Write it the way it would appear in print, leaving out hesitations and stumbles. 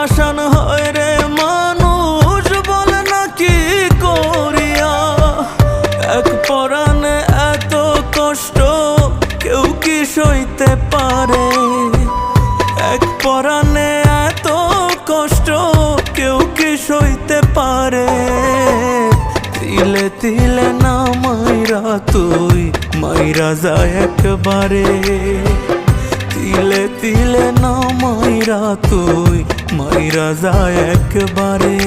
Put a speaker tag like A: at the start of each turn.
A: পাষাণ হয় রে মানুষ, বলে না কি করিয়া। এক পরাণে এত কষ্ট কেউ কি সইতে পারে? এক পরাণে এত কষ্ট কেউ কি সইতে পারে? তিলে তিলে না মাইরা তুই মাইরা যায় একবারে। তিলে তিলে না মাইরা তুই মাইরা যায় একবারে।